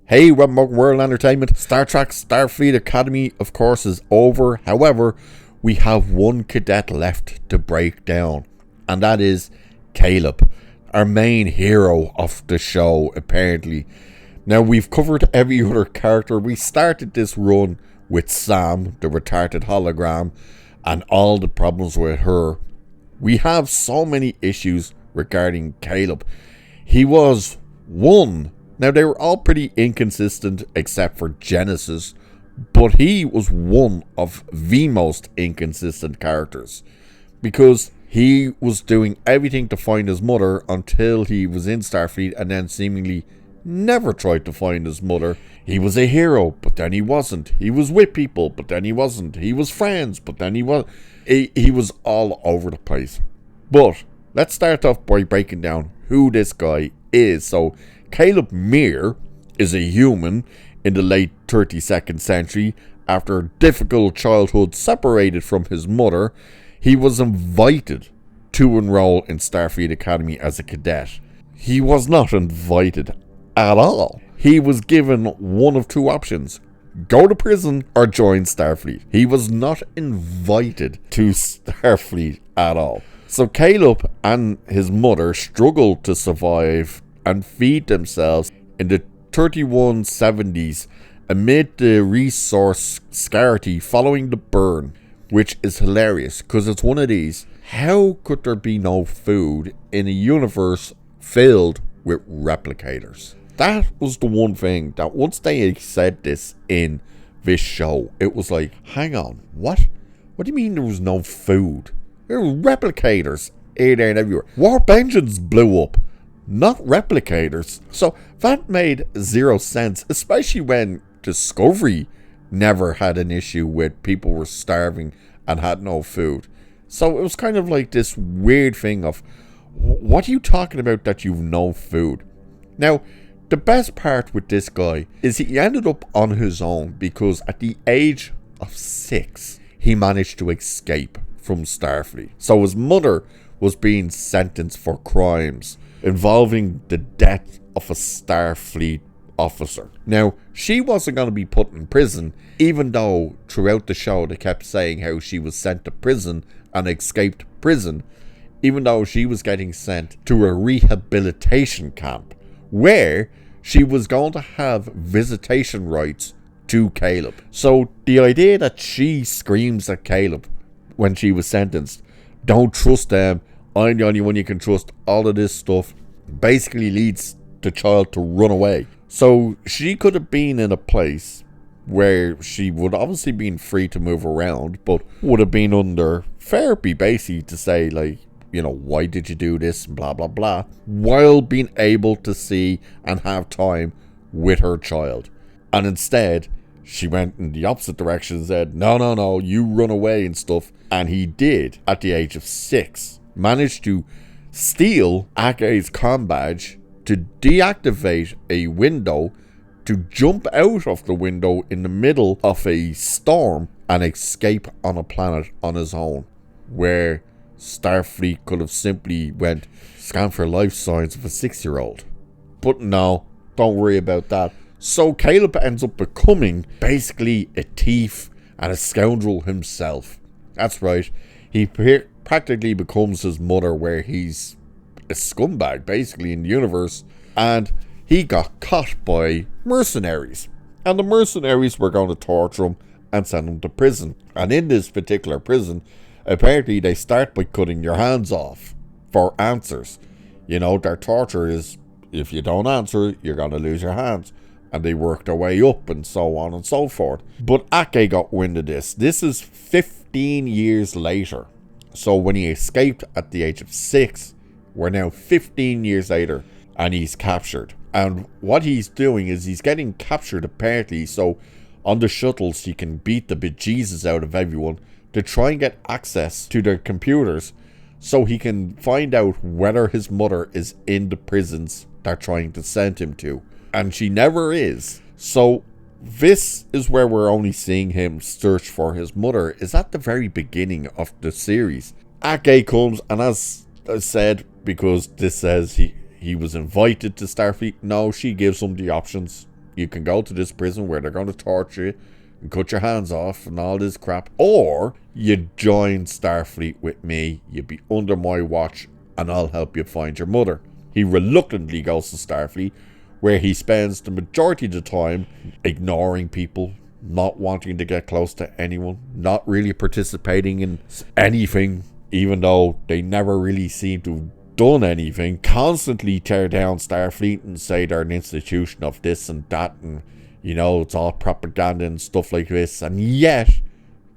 Hey, Modern World Entertainment. Star Trek Starfleet Academy, of course, is over. However, we have one cadet left to break down, and that is Caleb, our main hero of the show, apparently. Now, we've covered every other character. We started this run with Sam, the retarded hologram, and all the problems with her. We have so many issues regarding Caleb. He was one. Now, they were all pretty inconsistent except for Genesis, but he was one of the most inconsistent characters because he was doing everything to find his mother until he was in Starfleet and then seemingly never tried to find his mother. He was a hero, but then he wasn't. He was with people, but then he wasn't. He was friends, but then he wasn't. He was all over the place. But let's start off by breaking down who this guy is. So, Caleb Meir is a human in the late 32nd century. After a difficult childhood separated from his mother, he was invited to enroll in Starfleet Academy as a cadet. He was not invited at all. He was given one of two options: go to prison or join Starfleet. He was not invited to Starfleet at all. So Caleb and his mother struggled to survive and feed themselves in the 3170s amid the resource scarcity following the burn, which is hilarious because it's one of these. How could there be no food in a universe filled with replicators? That was the one thing that once they said this in this show, it was like, hang on, what? What do you mean there was no food? There were replicators here, there, and everywhere. Warp engines blew up, not replicators. So that made zero sense, especially when Discovery never had an issue with people were starving and had no food. So it was kind of like this weird thing of, what are you talking about that you've no food? Now, the best part with this guy is he ended up on his own because at the age of 6, he managed to escape from Starfleet. So his mother was being sentenced for crimes involving the death of a Starfleet officer. Now, she wasn't going to be put in prison, even though throughout the show they kept saying how she was sent to prison and escaped prison, even though she was getting sent to a rehabilitation camp where she was going to have visitation rights to Caleb. So the idea that she screams at Caleb when she was sentenced, don't trust them, I'm the only one you can trust, all of this stuff basically leads the child to run away. So she could have been in a place where she would obviously been free to move around, but would have been under therapy basically to say, like, you know, why did you do this and blah blah blah, while being able to see and have time with her child. And instead she went in the opposite direction and said, no, you run away and stuff. And he did, at the age of 6, managed to steal Ake's comm badge, to deactivate a window, to jump out of the window in the middle of a storm and escape on a planet on his own, where Starfleet could have simply went, scan for life signs of a 6-year-old. But no, don't worry about that. So Caleb ends up becoming basically a thief and a scoundrel himself. That's right, he practically becomes his mother, where he's a scumbag basically in the universe, and he got caught by mercenaries, and the mercenaries were going to torture him and send him to prison. And in this particular prison, apparently they start by cutting your hands off for answers. You know, their torture is, if you don't answer, you're going to lose your hands. And they work their way up and so on and so forth. But Ake got wind of this. This is 15 years later. So when he escaped at the age of 6, we're now 15 years later and he's captured. And what he's doing is he's getting captured apparently so on the shuttles he can beat the bejesus out of everyone to try and get access to their computers so he can find out whether his mother is in the prisons they're trying to send him to. And she never is. So this is where we're only seeing him search for his mother, is at the very beginning of the series. Ake comes, and as I said, because this says he was invited to Starfleet, no, she gives him the options. you can go to this prison where they're going to torture you and cut your hands off and all this crap, or you join Starfleet with me, you be under my watch, and I'll help you find your mother. He reluctantly goes to Starfleet, where he spends the majority of the time ignoring people, not wanting to get close to anyone, not really participating in anything, even though they never really seem to have done anything. Constantly tear down Starfleet and say they're an institution of this and that, and you know, it's all propaganda and stuff like this, and yet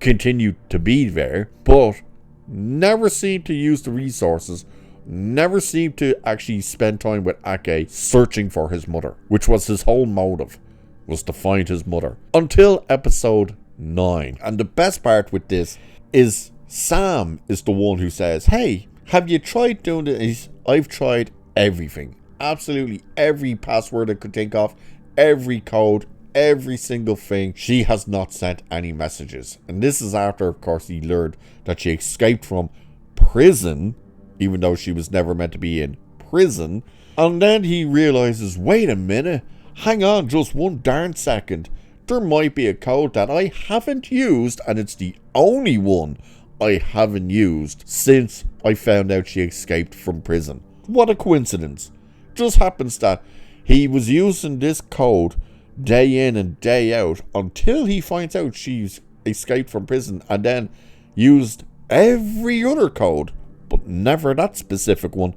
continue to be there, but never seem to use the resources, never seemed to actually spend time with Ake searching for his mother, which was his whole motive, was to find his mother. Until episode 9. And the best part with this is Sam is the one who says, hey, have you tried doing this? I've tried everything. Absolutely every password I could think of, every code, every single thing. She has not sent any messages. And this is after, of course, he learned that she escaped from prison, even though she was never meant to be in prison. And then he realizes, wait a minute, hang on just one darn second. There might be a code that I haven't used, and it's the only one I haven't used since I found out she escaped from prison. What a coincidence. Just happens that he was using this code day in and day out until he finds out she's escaped from prison, and then used every other code, but never that specific one,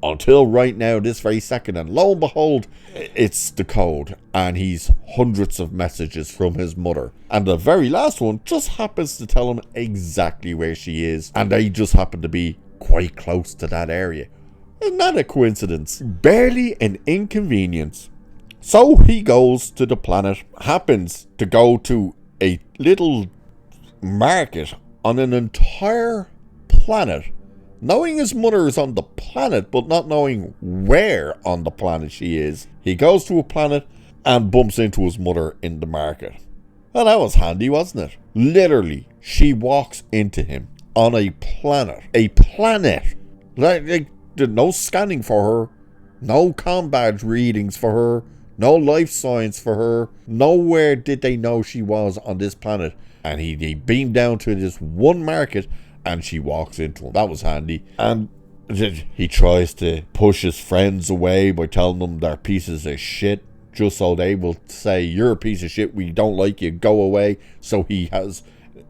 until right now, this very second, and lo and behold, it's the code, and he's hundreds of messages from his mother, and the very last one just happens to tell him exactly where she is, and they just happen to be quite close to that area. Isn't that a coincidence? Barely an inconvenience. So he goes to the planet, happens to go to a little market on an entire planet, knowing his mother is on the planet, but not knowing where on the planet she is. He goes to a planet and bumps into his mother in the market. And that was handy, wasn't it? Literally, she walks into him on a planet. A planet. Like no scanning for her. No comm badge readings for her. No life signs for her. Nowhere did they know she was on this planet. And he beamed down to this one market, and she walks into him. That was handy. And he tries to push his friends away by telling them they're pieces of shit, just so they will say, you're a piece of shit, we don't like you, go away. So he has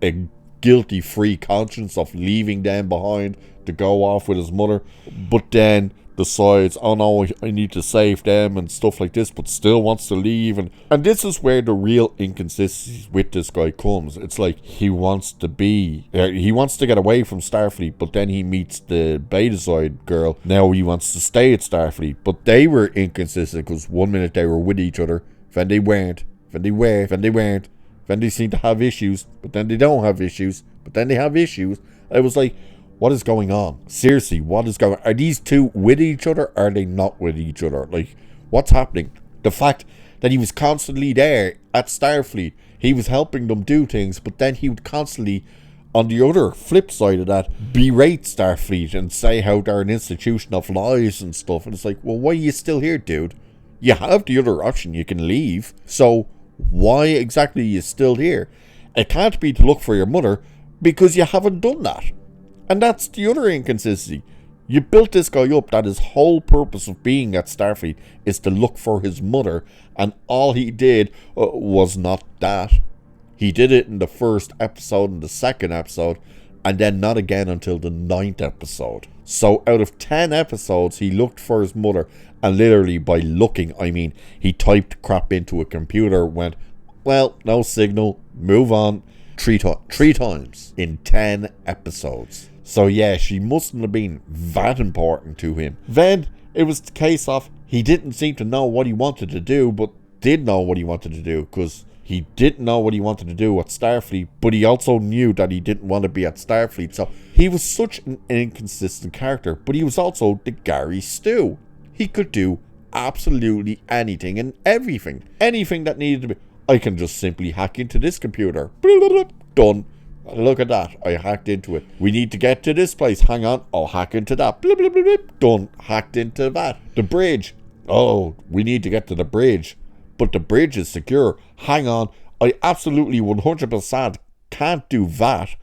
a guilty free conscience of leaving them behind to go off with his mother, but then decides, oh no, I need to save them and stuff like this, but still wants to leave. And this is where the real inconsistency with this guy comes. It's like he wants to get away from Starfleet, but then he meets the Betazoid girl. Now he wants to stay at Starfleet, but they were inconsistent, because one minute they were with each other, then they weren't, then they were, then they weren't, then they seem to have issues, but then they don't have issues, but then they have issues. I was like, what is going on? Seriously, what is going on? Are these two with each other? Are they not with each other? Like, what's happening? The fact that he was constantly there at Starfleet, he was helping them do things, but then he would constantly, on the other flip side of that, berate Starfleet and say how they're an institution of lies and stuff. And it's like, well, why are you still here, dude? You have the other option, you can leave. So why exactly are you still here? It can't be to look for your mother, because you haven't done that. And that's the other inconsistency. You built this guy up that his whole purpose of being at Starfleet is to look for his mother, and all he did was not that. He did it in the first episode and the second episode, and then not again until the 9th episode. So out of 10 episodes, he looked for his mother, and literally by looking, I mean, he typed crap into a computer, went, well, no signal, move on, three times in 10 episodes. So yeah, she mustn't have been that important to him. Then it was the case of he didn't seem to know what he wanted to do, but did know what he wanted to do, because he didn't know what he wanted to do at Starfleet, but he also knew that he didn't want to be at Starfleet. So he was such an inconsistent character, but he was also the Gary Stu. He could do absolutely anything and everything. Anything that needed to be. I can just simply hack into this computer. Done. Look at that. I hacked into it. We need to get to this place. Hang on. I'll hack into that. Done. Hacked into that. The bridge. Oh, we need to get to the bridge. but the bridge is secure. Hang on, I absolutely 100% can't do that.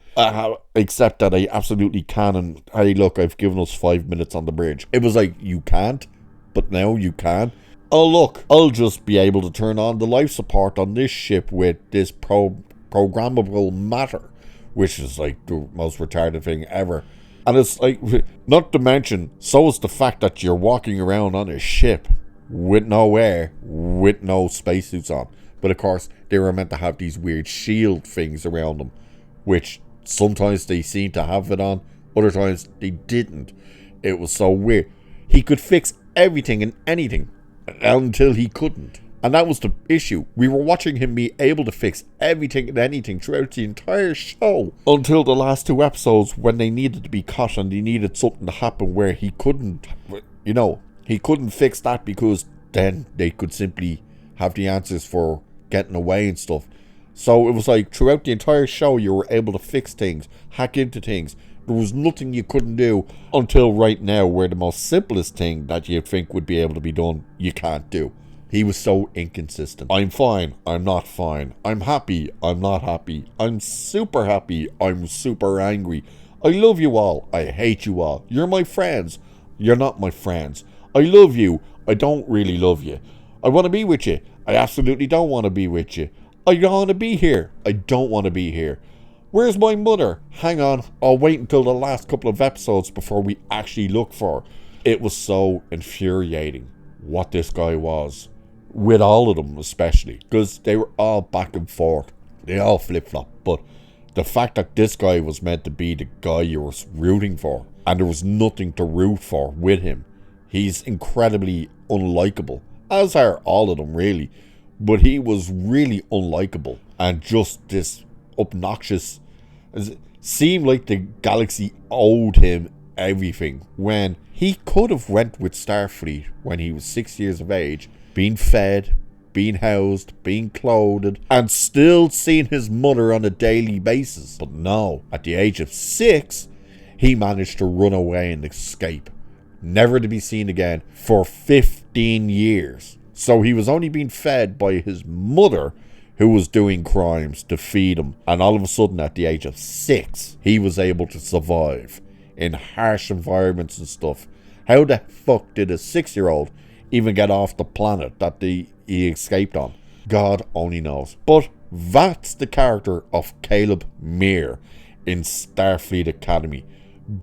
Except that I absolutely can, and hey look, I've given us 5 minutes on the bridge. It was like, you can't, but now you can. Oh look, I'll just be able to turn on the life support on this ship with this programmable matter, which is like the most retarded thing ever. And it's like, not to mention, so is the fact that you're walking around on a ship with no air, with no spacesuits on. But of course, they were meant to have these weird shield things around them, which sometimes they seemed to have it on, other times they didn't. It was so weird. He could fix everything and anything until he couldn't. And that was the issue. We were watching him be able to fix everything and anything throughout the entire show. Until the last 2 episodes when they needed to be cut and they needed something to happen where he couldn't, he couldn't fix that, because then they could simply have the answers for getting away and stuff. So it was like throughout the entire show you were able to fix things, hack into things. There was nothing you couldn't do until right now, where the most simplest thing that you'd think would be able to be done, you can't do. He was so inconsistent. I'm fine, I'm not fine. I'm happy, I'm not happy. I'm super happy, I'm super angry. I love you all, I hate you all. You're my friends, you're not my friends. I love you, I don't really love you. I want to be with you, I absolutely don't want to be with you. I want to be here, I don't want to be here. Where's my mother? Hang on, I'll wait until the last couple of episodes before we actually look for her. It was so infuriating what this guy was. With all of them especially, because they were all back and forth. They all flip-flopped. But the fact that this guy was meant to be the guy you were rooting for, and there was nothing to root for with him. He's incredibly unlikable, as are all of them really. But he was really unlikable, and just this obnoxious. It seemed like the galaxy owed him everything, when he could have went with Starfleet when he was 6 years of age, being fed, being housed, being clothed, and still seeing his mother on a daily basis. But no, at the age of 6, he managed to run away and escape, never to be seen again for 15 years. So he was only being fed by his mother, who was doing crimes to feed him. And all of a sudden, at the age of 6, he was able to survive in harsh environments and stuff. How the fuck did a 6-year-old even get off the planet that he escaped on? God only knows. But that's the character of Caleb Meir in Starfleet Academy.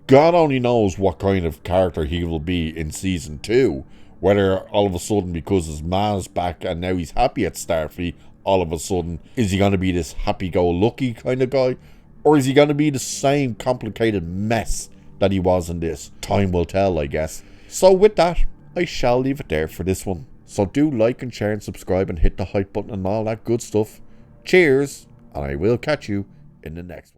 God only knows what kind of character he will be in season 2. Whether all of a sudden, because his ma's back and now he's happy at Starfleet, all of a sudden, is he going to be this happy-go-lucky kind of guy? Or is he going to be the same complicated mess that he was in this? Time will tell, I guess. So with that, I shall leave it there for this one. So do like and share and subscribe and hit the hype button and all that good stuff. Cheers, and I will catch you in the next one.